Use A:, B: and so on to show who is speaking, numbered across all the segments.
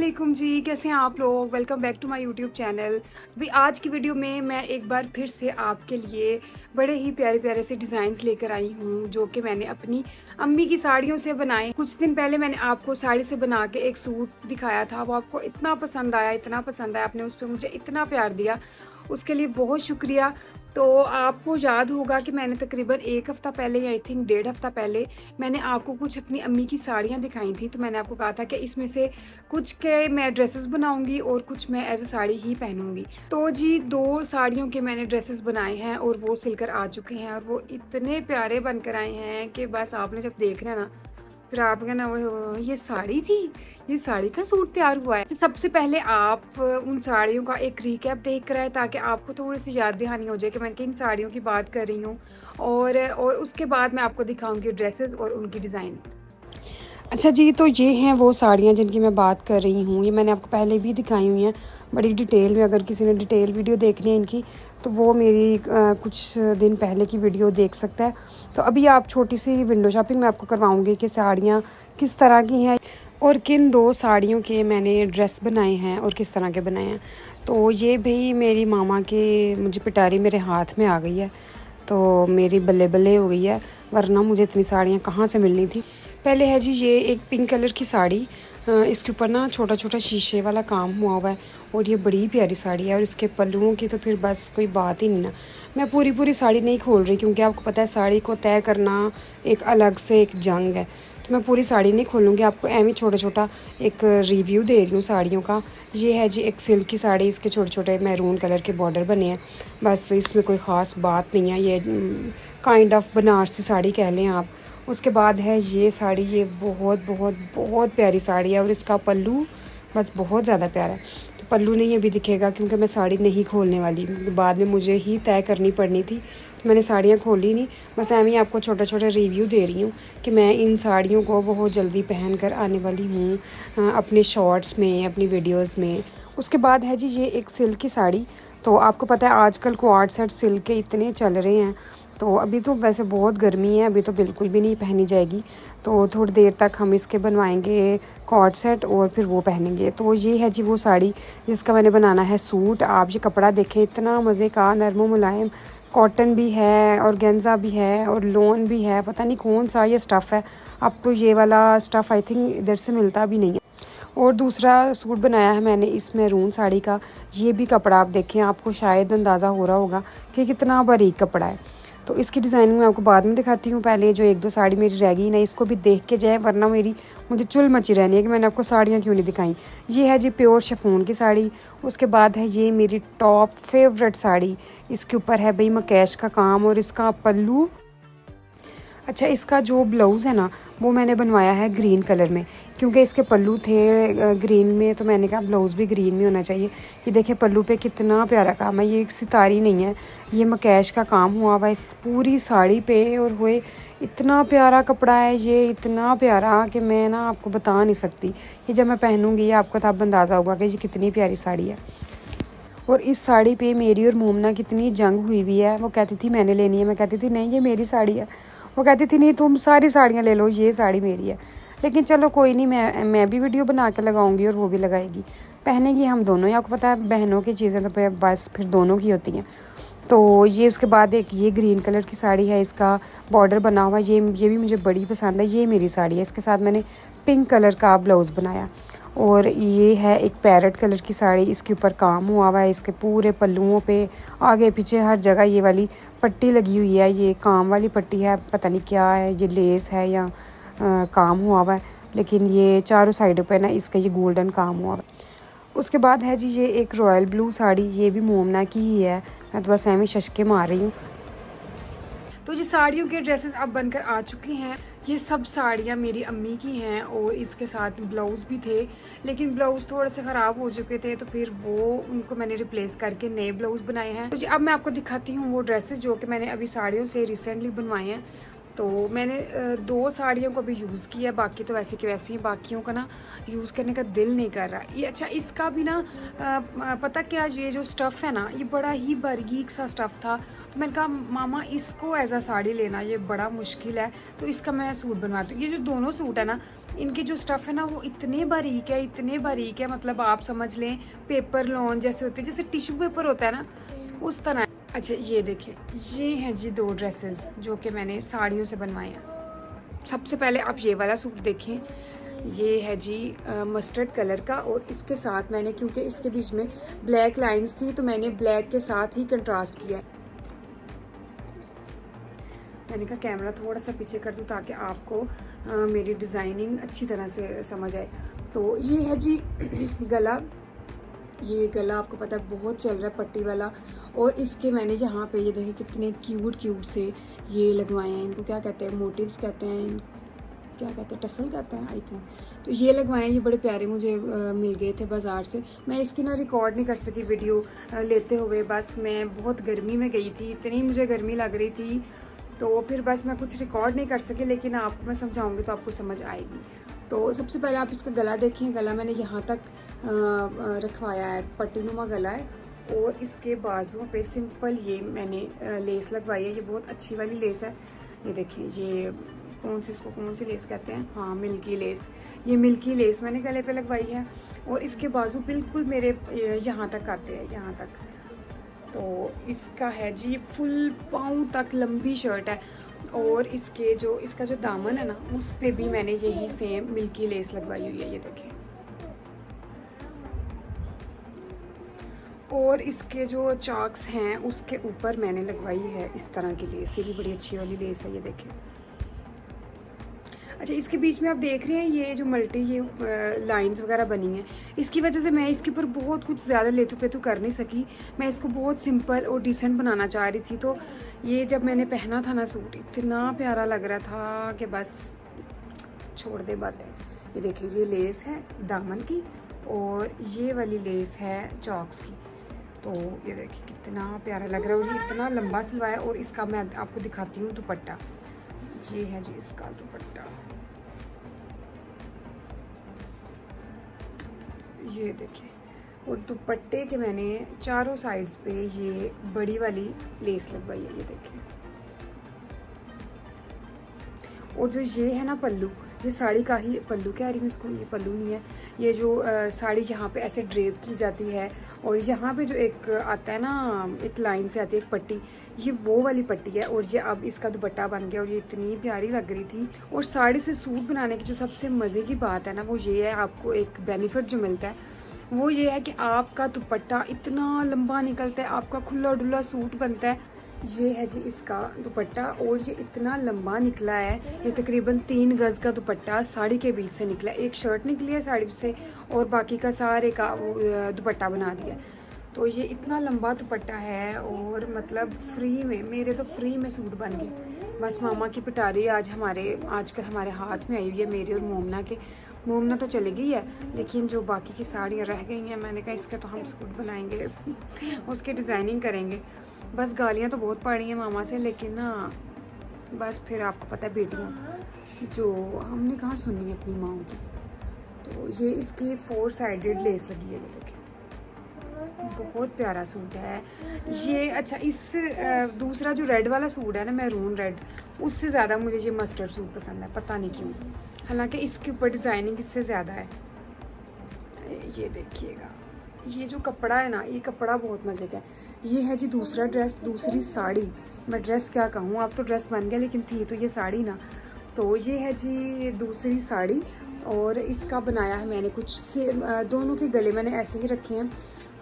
A: वालेकुम जी, कैसे हैं आप लोग। Welcome back to my YouTube channel. भी आज की वीडियो में मैं एक बार फिर से आपके लिए बड़े ही प्यारे प्यारे से डिज़ाइंस लेकर आई हूँ जो कि मैंने अपनी अम्मी की साड़ियों से बनाए। कुछ दिन पहले मैंने आपको साड़ी से बना के एक सूट दिखाया था, वो आपको इतना पसंद आया, इतना पसंद आया, आपने उस पर मुझे इतना प्यार दिया, उसके लिए बहुत शुक्रिया। तो आपको याद होगा कि मैंने तकरीबन एक हफ़्ता पहले या आई थिंक 1.5 हफ़्ता पहले मैंने आपको कुछ अपनी अम्मी की साड़ियाँ दिखाई थी। तो मैंने आपको कहा था कि इसमें से कुछ के मैं ड्रेसेस बनाऊंगी और कुछ मैं एज अ साड़ी ही पहनूंगी। तो जी 2 साड़ियों के मैंने ड्रेसेस बनाए हैं और वो सिलकर आ चुके हैं और वो इतने प्यारे बनकर आए हैं कि बस आपने जब देखना ना फिर आप कहना वो ये साड़ी थी, ये साड़ी का सूट तैयार हुआ है। सबसे पहले आप उन साड़ियों का एक रिकैप देख कर आए ताकि आपको थोड़ी सी याद दहानी हो जाए कि मैं किन साड़ियों की बात कर रही हूँ, और उसके बाद मैं आपको दिखाऊंगी ड्रेसेस और उनकी डिज़ाइन। अच्छा जी, तो ये हैं वो साड़ियाँ जिनकी मैं बात कर रही हूँ। ये मैंने आपको पहले भी दिखाई हुई हैं बड़ी डिटेल में। अगर किसी ने डिटेल वीडियो देखनी है इनकी तो वो मेरी कुछ दिन पहले की वीडियो देख सकता है। तो अभी आप छोटी सी विंडो शॉपिंग मैं आपको करवाऊँगी कि साड़ियाँ किस तरह की हैं और किन 2 साड़ियों के मैंने ड्रेस बनाए हैं और किस तरह के बनाए हैं। तो ये भी मेरी मामा के मुझे पिटारी मेरे हाथ में आ गई है, तो मेरी बल्ले बल्ले हो गई है, वरना मुझे इतनी साड़ियाँ कहाँ से मिलनी थी। पहले है जी ये एक पिंक कलर की साड़ी, इसके ऊपर ना छोटा छोटा शीशे वाला काम हुआ है और ये बड़ी प्यारी साड़ी है। और इसके पल्लुओं की तो फिर बस कोई बात ही नहीं ना। मैं पूरी साड़ी नहीं खोल रही क्योंकि आपको पता है साड़ी को तय करना एक अलग से एक जंग है, तो मैं पूरी साड़ी नहीं खोलूँगी। आपको एवं छोटा छोटा एक रिव्यू दे रही हूँ साड़ियों का। ये है जी एक सिल्क की साड़ी, इसके छोटे छोटे मैरून कलर के बॉर्डर बने हैं, बस इसमें कोई ख़ास बात नहीं है। ये काइंड ऑफ बनारसी साड़ी कह लें आप। उसके बाद है ये साड़ी, ये बहुत बहुत बहुत प्यारी साड़ी है और इसका पल्लू बस बहुत ज़्यादा प्यारा है। तो पल्लू नहीं अभी दिखेगा क्योंकि मैं साड़ी नहीं खोलने वाली, बाद में मुझे ही तय करनी पड़नी थी, तो मैंने साड़ियाँ खोली नहीं। बस मैं ही आपको छोटा छोटा रिव्यू दे रही हूँ कि मैं इन साड़ियों को बहुत जल्दी पहन कर आने वाली हूँ अपने शॉर्ट्स में, अपनी वीडियोज़ में। उसके बाद है जी ये एक सिल्क की साड़ी। तो आपको पता है आजकल क्वाड सेट सिल्क के इतने चल रहे हैं, तो अभी तो वैसे बहुत गर्मी है, अभी तो बिल्कुल भी नहीं पहनी जाएगी। तो थोड़ी देर तक हम इसके बनवाएंगे कॉर्ड सेट और फिर वो पहनेंगे। तो ये है जी वो साड़ी जिसका मैंने बनाना है सूट। आप ये कपड़ा देखें, इतना मज़े का, नरम मुलायम, कॉटन भी है और गेंजा भी है और लोन भी है, पता नहीं कौन सा ये स्टफ़ है। अब तो ये वाला स्टफ़ आई थिंक इधर से मिलता भी नहीं है। और दूसरा सूट बनाया है मैंने इस मैरून साड़ी का। ये भी कपड़ा आप देखें, आपको शायद अंदाज़ा हो रहा होगा कि कितना बारीक कपड़ा है। तो इसकी डिज़ाइनिंग मैं आपको बाद में दिखाती हूँ। पहले जो 1-2 साड़ी मेरी रह गई ना, इसको भी देख के जाए, वरना मुझे चुल मची रहनी है कि मैंने आपको साड़ियाँ क्यों नहीं दिखाई। ये है जी प्योर शिफॉन की साड़ी। उसके बाद है ये मेरी टॉप फेवरेट साड़ी, इसके ऊपर है भाई मकैश का काम और इसका पल्लू। अच्छा, इसका जो ब्लाउज़ है ना वो मैंने बनवाया है ग्रीन कलर में क्योंकि इसके पल्लू थे ग्रीन में, तो मैंने कहा ब्लाउज़ भी ग्रीन में होना चाहिए। ये देखिए पल्लू पे कितना प्यारा काम है, ये एक सितारी नहीं है, ये मकैश का काम हुआ हुआ इस पूरी साड़ी पे। और हुए इतना प्यारा कपड़ा है ये, इतना प्यारा कि मैं ना आपको बता नहीं सकती। ये जब मैं पहनूँगी आपको तब अंदाज़ा होगा कि ये कितनी प्यारी साड़ी है। और इस साड़ी पे मेरी और मोमना कितनी जंग हुई हुई है। वो कहती थी मैंने लेनी है, मैं कहती थी नहीं ये मेरी साड़ी है। वो कहती थी नहीं तुम सारी साड़ियाँ ले लो, ये साड़ी मेरी है। लेकिन चलो कोई नहीं, मैं भी वीडियो बना के लगाऊंगी और वो भी लगाएगी, पहनेगी हम दोनों ही। आपको पता है बहनों की चीज़ें तो बस फिर दोनों की होती हैं। तो ये उसके बाद एक ये ग्रीन कलर की साड़ी है, इसका बॉर्डर बना हुआ, ये भी मुझे बड़ी पसंद है। ये मेरी साड़ी है, इसके साथ मैंने पिंक कलर का ब्लाउज़ बनाया। और ये है एक पैरेट कलर की साड़ी, इसके ऊपर काम हुआ हुआ है, इसके पूरे पल्लुओं पे आगे पीछे हर जगह ये वाली पट्टी लगी हुई है। ये काम वाली पट्टी है, पता नहीं क्या है, ये लेस है या काम हुआ हुआ है, लेकिन ये चारों साइडों पे ना इसका ये गोल्डन काम हुआ है। उसके बाद है जी ये एक रॉयल ब्लू साड़ी, ये भी मोमना की ही है, मैं तो बस ऐਵੇਂ शशके मार रही हूँ। तो जी साड़ियों के ड्रेसेस अब बनकर आ चुकी हैं। ये सब साड़ियाँ मेरी अम्मी की हैं और इसके साथ ब्लाउज़ भी थे, लेकिन ब्लाउज़ थोड़े से ख़राब हो चुके थे, तो फिर वो उनको मैंने रिप्लेस करके नए ब्लाउज़ बनाए हैं। तो जी अब मैं आपको दिखाती हूँ वो ड्रेसेस जो कि मैंने अभी साड़ियों से रिसेंटली बनवाए हैं। तो मैंने 2 साड़ियों को भी यूज़ किया, बाकी तो वैसे की वैसी ही, बाकियों का ना यूज़ करने का दिल नहीं कर रहा। ये अच्छा इसका भी ना पता क्या, ये जो स्टफ़ है ना ये बड़ा ही बारीक सा स्टफ़ था। तो मैंने कहा मामा इसको एज अ साड़ी लेना ये बड़ा मुश्किल है, तो इसका मैं सूट बनवाती हूँ। ये जो दोनों सूट है ना इनके जो स्टफ़ है ना वो इतने बारीक है, इतने बारीक है, मतलब आप समझ लें पेपर लॉन जैसे होते हैं, जैसे टिश्यू पेपर होता है ना उस तरह। अच्छा ये देखिए, ये हैं जी 2 ड्रेसेस जो कि मैंने साड़ियों से बनवाए हैं। सबसे पहले आप ये वाला सूट देखें, ये है जी मस्टर्ड कलर का, और इसके साथ मैंने, क्योंकि इसके बीच में ब्लैक लाइंस थी तो मैंने ब्लैक के साथ ही कंट्रास्ट किया। मैंने कहा कैमरा थोड़ा सा पीछे कर दूँ ताकि आपको मेरी डिज़ाइनिंग अच्छी तरह से समझ आए। तो ये है जी गला, ये गला आपको पता है बहुत चल रहा है पट्टी वाला, और इसके मैंने यहाँ पे ये देखिए कितने क्यूट से ये लगवाए हैं। इनको क्या कहते हैं, मोटिव्स कहते हैं, क्या कहते हैं, टसल कहते हैं आई थिंक। तो ये लगवाए हैं, ये बड़े प्यारे मुझे मिल गए थे बाज़ार से। मैं इसकी ना रिकॉर्ड नहीं कर सकी वीडियो लेते हुए, बस मैं बहुत गर्मी में गई थी, इतनी मुझे गर्मी लग रही थी तो फिर बस मैं कुछ रिकॉर्ड नहीं कर सकी, लेकिन आपको मैं समझाऊंगी तो आपको समझ आएगी। तो सबसे पहले आप इसका गला देखें, गला मैंने यहाँ तक रखवाया है, पट्टीनुमा गला है, और इसके बाजुओं पे सिंपल ये मैंने लेस लगवाई है। ये बहुत अच्छी वाली लेस है, ये देखिए, ये कौन सी लेस कहते हैं, हाँ मिल्की लेस। ये मिल्की लेस मैंने गले पे लगवाई है, और इसके बाजू बिल्कुल मेरे यहाँ तक आते हैं, यहाँ तक। तो इसका है जी फुल पाँव तक लंबी शर्ट है, और इसका जो दामन है ना उस पे भी मैंने यही सेम मिल्की लेस लगवाई हुई है, ये देखिए। और इसके जो चॉक्स हैं उसके ऊपर मैंने लगवाई है इस तरह की लेस, ये भी बड़ी अच्छी वाली लेस है, ये देखिए। अच्छा इसके बीच में आप देख रहे हैं ये जो ये लाइंस वगैरह बनी हैं, इसकी वजह से मैं इसके ऊपर बहुत कुछ ज़्यादा लेतू पेतू कर नहीं सकी। मैं इसको बहुत सिंपल और डिसेंट बनाना चाह रही थी। तो ये जब मैंने पहना था ना सूट, इतना प्यारा लग रहा था कि बस छोड़ दे बातें। ये देखिए, ये लेस है दामन की, और ये वाली लेस है चॉक्स की। तो ये देखिए कितना प्यारा लग रहा है, और ये इतना लंबा सिलवाया। और इसका मैं आपको दिखाती हूँ दुपट्टा, ये है जी इसका दुपट्टा, ये देखिए। और दुपट्टे के मैंने चारों साइड्स पे ये बड़ी वाली लेस लगवाई है, ये देखिए। और जो ये है ना पल्लू, ये साड़ी का ही पल्लू कह रही हूँ इसको, ये पल्लू नहीं है। ये जो साड़ी यहाँ पे ऐसे ड्रेप की जाती है, और यहाँ पे जो एक आता है ना, एक लाइन से आती है एक पट्टी, ये वो वाली पट्टी है। और ये अब इसका दुपट्टा बन गया, और ये इतनी प्यारी लग रही थी। और साड़ी से सूट बनाने की जो सबसे मज़े की बात है ना, वो ये है, आपको एक बेनिफिट जो मिलता है वो ये है कि आपका दुपट्टा इतना लंबा निकलता है, आपका खुला डुला सूट बनता है। ये है जी इसका दुपट्टा, और ये इतना लंबा निकला है, ये तकरीबन 3 गज का दुपट्टा साड़ी के बीच से निकला। एक शर्ट निकली है साड़ी से, और बाकी का सारे का दुपट्टा बना दिया। तो ये इतना लंबा दुपट्टा है, और मतलब फ्री में, मेरे तो फ्री में सूट बन गए। बस मामा की पिटारी आजकल हमारे हाथ में आई हुई है, मेरे और मोमना के। मोमना तो चली गई है, लेकिन जो बाकी की साड़ियाँ रह गई हैं, मैंने कहा इसके तो हम सूट बनाएंगे उसके डिज़ाइनिंग करेंगे। बस गालियाँ तो बहुत पड़ी हैं मामा से, लेकिन ना बस फिर आपको पता है बेटियाँ जो हमने कहाँ सुननी है अपनी माओ की। तो ये इसकी 4 साइडेड लेस लगी है, देखिए बहुत प्यारा सूट है ये। अच्छा इस दूसरा जो रेड वाला सूट है ना, मैरून रेड, उससे ज़्यादा मुझे ये मस्टर्ड सूट पसंद है, पता नहीं क्यों। हालांकि इसके ऊपर डिज़ाइनिंग इससे ज़्यादा है। ये देखिएगा, ये जो कपड़ा है ना, ये कपड़ा बहुत मज़े का है। ये है जी दूसरा ड्रेस, दूसरी साड़ी, मैं ड्रेस क्या कहूँ, अब तो ड्रेस बन गया लेकिन थी तो ये साड़ी ना। तो ये है जी दूसरी साड़ी, और इसका बनाया है मैंने कुछ से, दोनों के गले मैंने ऐसे ही रखे हैं।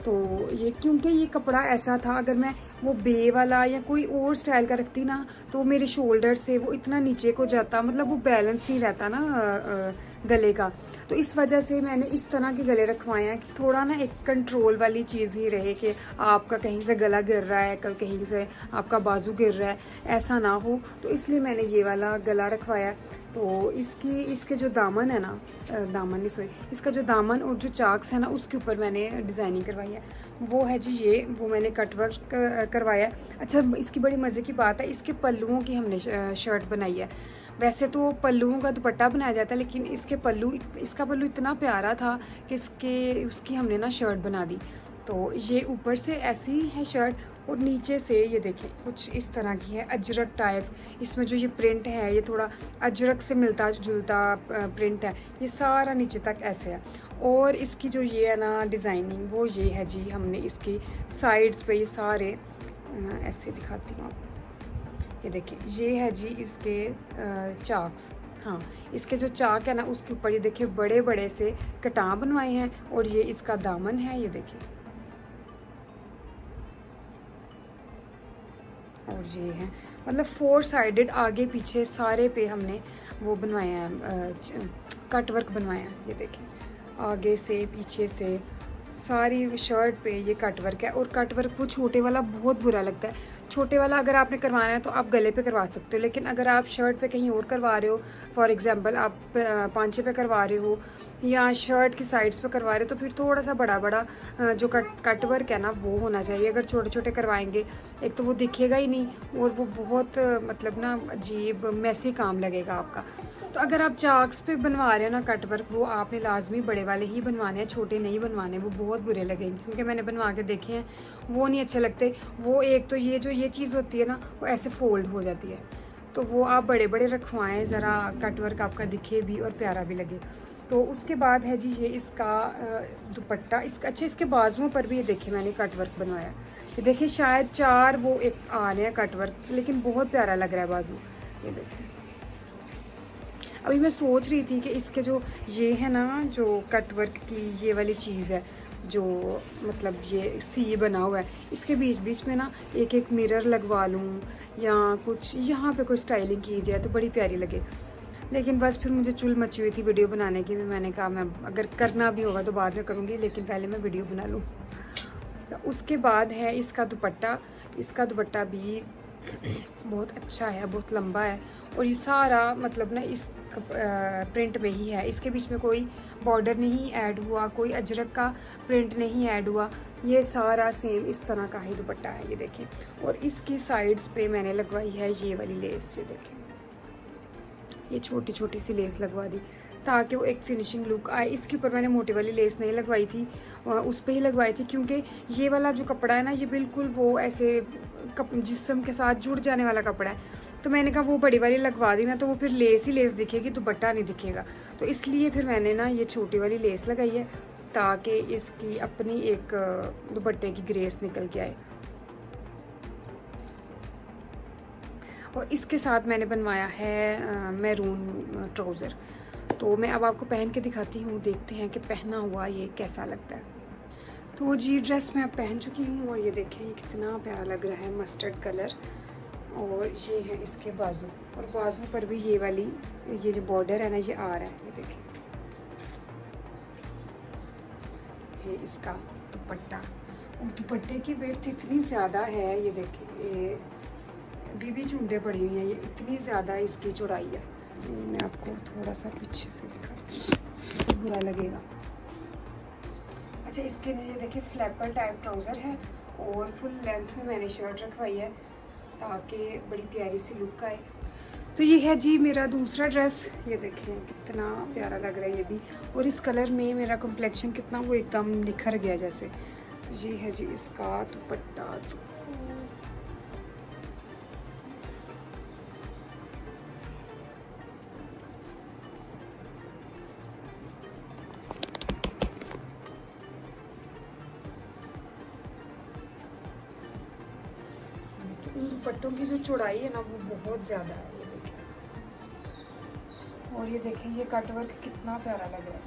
A: तो ये क्योंकि ये कपड़ा ऐसा था, अगर मैं वो बे वाला या कोई और स्टाइल का रखती ना, तो मेरे शोल्डर से वो इतना नीचे को जाता, मतलब वो बैलेंस नहीं रहता ना गले का। तो इस वजह से मैंने इस तरह के गले रखवाए हैं कि थोड़ा ना एक कंट्रोल वाली चीज़ ही रहे, कि आपका कहीं से गला गिर रहा है, कहीं से आपका बाजू गिर रहा है, ऐसा ना हो। तो इसलिए मैंने ये वाला गला रखवाया। तो इसके जो दामन है ना, दामन नहीं सॉरी, इसका जो दामन और जो चाक्स है ना, उसके ऊपर मैंने डिज़ाइनिंग करवाई है। वो है जी ये, वो मैंने कटवर्क करवाया। अच्छा इसकी बड़ी मज़े की बात है, इसके पल्लुओं की हमने शर्ट बनाई है। वैसे तो पल्लुओं का दुपट्टा बनाया जाता है, लेकिन इसका पल्लू इतना प्यारा था कि उसकी हमने ना शर्ट बना दी। तो ये ऊपर से ऐसी है शर्ट और नीचे से ये देखें कुछ इस तरह की है, अजरक टाइप। इसमें जो ये प्रिंट है ये थोड़ा अजरक से मिलता जुलता प्रिंट है, ये सारा नीचे तक ऐसे है। और इसकी जो ये है ना डिज़ाइनिंग वो ये है जी, हमने इसकी साइड्स पे ये सारे ऐसे दिखाती हूँ, ये देखिए ये है जी इसके चाक्स। हाँ, इसके जो चाक है ना उसके ऊपर ये देखिए बड़े बड़े से कटां बनवाए हैं और ये इसका दामन है, ये देखिए। और ये है मतलब 4 साइडेड, आगे पीछे सारे पे हमने वो बनवाया है, कट वर्क बनवाया है। ये देखिए आगे से पीछे से सारी शर्ट पे ये कट वर्क है। और कट वर्क वो छोटे वाला बहुत बुरा लगता है। छोटे वाला अगर आपने करवाना है तो आप गले पे करवा सकते हो, लेकिन अगर आप शर्ट पे कहीं और करवा रहे हो, फॉर एग्जांपल आप पांचे पे करवा रहे हो या शर्ट की साइड्स पे करवा रहे हो, तो फिर थोड़ा सा बड़ा बड़ा जो कट वर्क है ना वो होना चाहिए। अगर छोटे छोटे करवाएंगे एक तो वो दिखेगा ही नहीं और वो बहुत मतलब ना अजीब मैसी काम लगेगा आपका। तो अगर आप चाक्स पे बनवा रहे हो ना कट वर्क, वो आपने लाजमी बड़े वाले ही बनवाने हैं, छोटे नहीं बनवाने, वो बहुत बुरे लगेंगे। क्योंकि मैंने बनवा के देखे हैं वो नहीं अच्छे लगते। वो एक तो ये चीज़ होती है ना वो ऐसे फोल्ड हो जाती है, तो वो आप बड़े बड़े रखवाएं ज़रा, कट वर्क आपका दिखे भी और प्यारा भी लगे। तो उसके बाद है जी ये इसका दुपट्टा। इसका अच्छा इसके बाजुओं पर भी ये देखिए मैंने कट वर्क बनवाया। ये देखिए शायद 4 वो एक आ रहे हैं कट वर्क, लेकिन बहुत प्यारा लग रहा है बाजू। ये देखिए अभी मैं सोच रही थी कि इसके जो ये है ना जो कट वर्क की ये वाली चीज़ है जो मतलब ये सी बना हुआ है, इसके बीच बीच में ना एक एक मिरर लगवा लूँ या कुछ यहाँ पे कोई स्टाइलिंग की जाए तो बड़ी प्यारी लगे। लेकिन बस फिर मुझे चुल मची हुई थी वीडियो बनाने की। मैंने कहा मैं अगर करना भी होगा तो बाद में करूँगी, लेकिन पहले मैं वीडियो बना लूँ। तो उसके बाद है इसका दुपट्टा। इसका दुपट्टा भी बहुत अच्छा है, बहुत लंबा है और ये सारा मतलब ना इस प्रिंट में ही है। इसके बीच में कोई बॉर्डर नहीं ऐड हुआ, कोई अजरक का प्रिंट नहीं ऐड हुआ, ये सारा सेम इस तरह का ही दुपट्टा है। ये देखें और इसकी साइड्स पे मैंने लगवाई है ये वाली लेस। ये देखें ये छोटी छोटी सी लेस लगवा दी ताकि वो एक फिनिशिंग लुक आए। इसके ऊपर मैंने मोटी वाली लेस नहीं लगवाई थी, उस पर ही लगवाई थी, क्योंकि ये वाला जो कपड़ा है ना ये बिल्कुल वो ऐसे जिस्म के साथ जुड़ जाने वाला कपड़ा है। तो मैंने कहा वो बड़ी वाली लगवा दी ना तो वो फिर लेस ही लेस दिखेगी, दुपट्टा नहीं दिखेगा। तो इसलिए फिर मैंने ना ये छोटी वाली लेस लगाई है ताकि इसकी अपनी एक दुपट्टे की ग्रेस निकल के आए। और इसके साथ मैंने बनवाया है मैरून ट्राउज़र। तो मैं अब आपको पहन के दिखाती हूँ, देखते हैं कि पहना हुआ ये कैसा लगता है। तो जी ड्रेस मैं अब पहन चुकी हूँ और ये देखें ये कितना प्यारा लग रहा है, मस्टर्ड कलर। और ये है इसके बाजू, और बाजू पर भी ये वाली ये जो बॉर्डर है ना ये आ रहा है। ये देखें ये इसका दुपट्टा, और दुपट्टे की विड्थ इतनी ज़्यादा है। ये देखें ये बीबी चूंडे पड़ी हुई हैं, ये इतनी ज़्यादा इसकी चौड़ाई है। मैं आपको थोड़ा सा पीछे से दिखाती हूँ तो बुरा लगेगा। अच्छा इसके लिए देखिए फ्लैपर टाइप ट्राउज़र है और फुल लेंथ में मैंने शर्ट रखवाई है ताकि बड़ी प्यारी सी लुक आए। तो ये है जी मेरा दूसरा ड्रेस। ये देखें कितना प्यारा लग रहा है ये भी, और इस कलर में मेरा कॉम्प्लेक्शन कितना वो एकदम निखर गया जैसे। तो ये है जी इसका दुपट्टा। इन दुपट्टों की जो चौड़ाई है ना वो बहुत ज़्यादा है। ये देखें और ये देखें ये कट वर्क कितना प्यारा लग रहा है।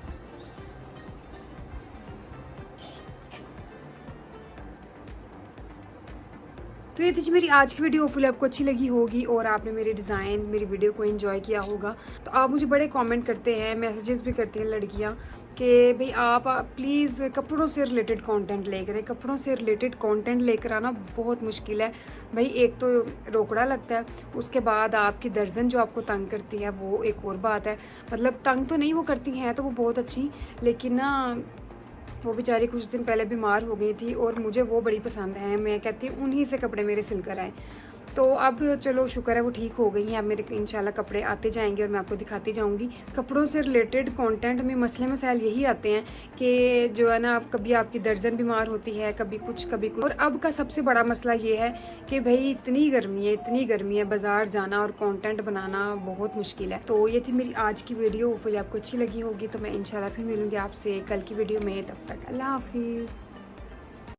A: तो ये थी जी मेरी आज की वीडियो। होपफुली आपको अच्छी लगी होगी और आपने मेरे डिज़ाइन मेरी वीडियो को एंजॉय किया होगा। तो आप मुझे बड़े कमेंट करते हैं, मैसेजेस भी करती हैं लड़कियां कि भाई आप प्लीज़ कपड़ों से रिलेटेड कंटेंट लेकर आए। कपड़ों से रिलेटेड कंटेंट लेकर आना बहुत मुश्किल है भाई। एक तो रोकड़ा लगता है, उसके बाद आपकी दर्जन जो आपको तंग करती है वो एक और बात है। मतलब तंग तो नहीं वो करती हैं तो वो बहुत अच्छी, लेकिन ना वो बेचारी कुछ दिन पहले बीमार हो गई थी और मुझे वो बड़ी पसंद है। मैं कहती हूँ उन्हीं से कपड़े मेरे सिल कर आए। तो अब चलो शुक्र है वो ठीक हो गई हैं। अब मेरे इंशाल्लाह कपड़े आते जाएंगे और मैं आपको दिखाती जाऊंगी। कपड़ों से रिलेटेड कंटेंट में मसले मसाइल यही आते हैं कि जो है ना, कभी आपकी दर्जन बीमार होती है, कभी कुछ कभी कुछ। और अब का सबसे बड़ा मसला ये है कि भाई इतनी गर्मी है, बाजार जाना और कंटेंट बनाना बहुत मुश्किल है। तो ये थी मेरी आज की वीडियो, होपफुली आपको अच्छी लगी होगी। तो मैं इंशाल्लाह फिर मिलूंगी आपसे कल की वीडियो में। तब तक अल्लाह हाफिज।